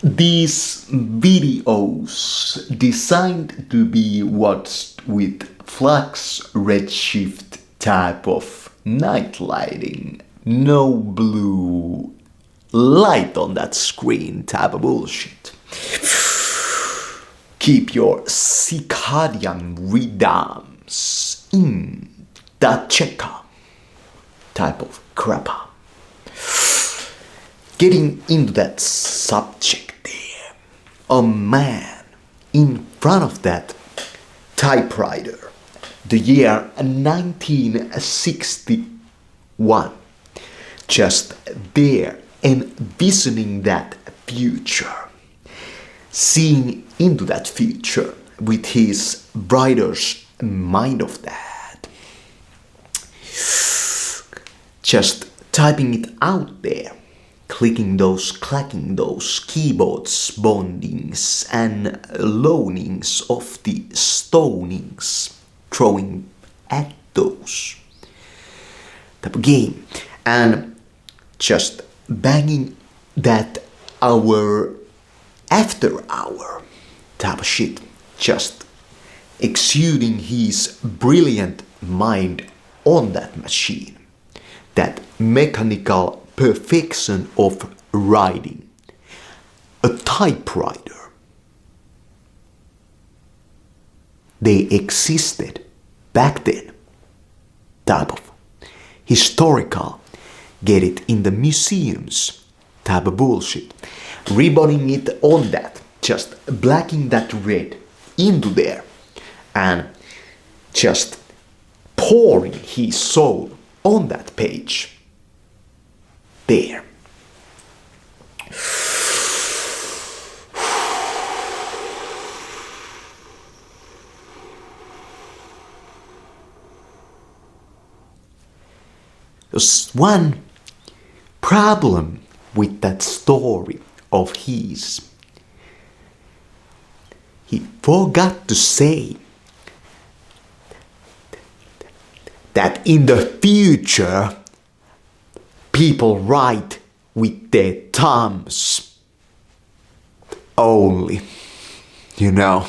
These videos designed to be watched with flux redshift type of night lighting, no blue light on that screen type of bullshit. Keep your circadian rhythms in that checker type of crap. Getting into that subject there, a man in front of that typewriter, the year 1961, just there envisioning that future, seeing into that future with his writer's mind of that, just typing it out there, clacking those keyboards, bondings and loanings of the stonings, throwing at those type of game, and just banging that hour after hour type of shit, just exuding his brilliant mind on that machine, that mechanical perfection of writing, a typewriter. They existed back then, type of historical, get it in the museums type of bullshit, ribbonning it on that, just blacking that red into there and just pouring his soul on that page there. There's one problem with that story of his. He forgot to say that in the future people write with their thumbs only, you know,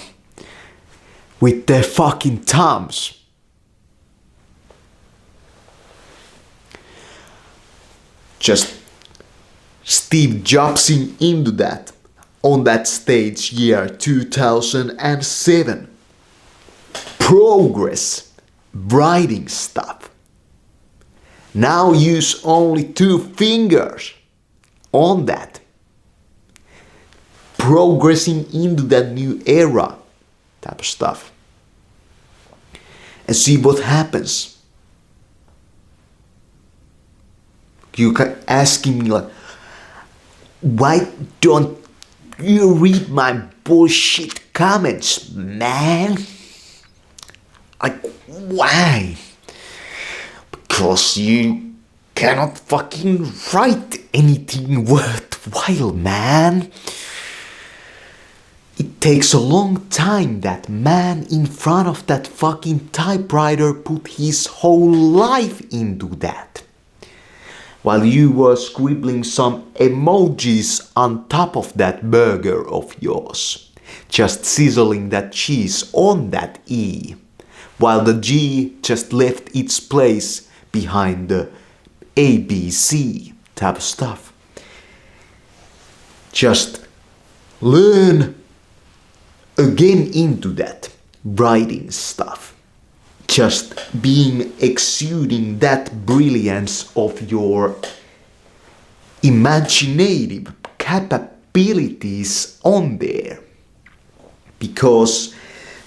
with their fucking thumbs. Just Steve Jobsing into that on that stage year 2007. Progress writing stuff. Now use only 2 fingers on that. Progressing into that new era type of stuff. And see what happens. You can ask me like, why don't you read my bullshit comments, man? Like, why? Because you cannot fucking write anything worthwhile, man. It takes a long time. That man in front of that fucking typewriter put his whole life into that. While you were scribbling some emojis on top of that burger of yours. Just sizzling that cheese on that E. While the G just left its place behind the ABC type of stuff. Just learn again into that writing stuff. Just exuding that brilliance of your imaginative capabilities on there. Because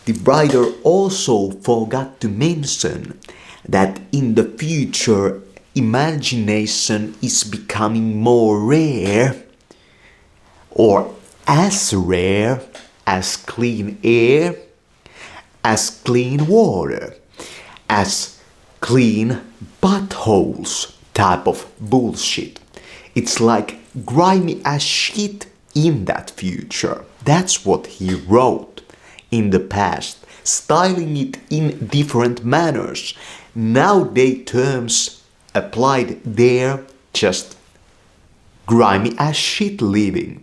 the writer also forgot to mention that in the future imagination is becoming more rare, or as rare as clean air, as clean water, as clean buttholes type of bullshit. It's like grimy as shit in that future. That's what he wrote in the past, styling it in different manners. Nowadays terms applied there, just grimy as shit living.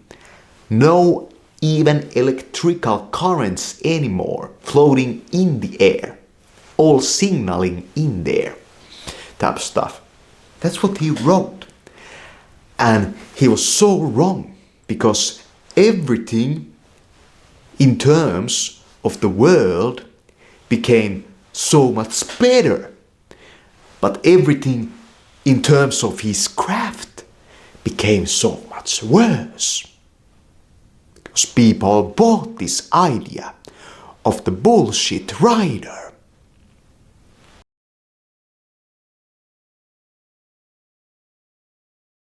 No even electrical currents anymore floating in the air. All signaling in there. Type of stuff. That's what he wrote. And he was so wrong, because everything in terms of the world became so much better. But everything in terms of his craft became so much worse. Because people bought this idea of the bullshit writer.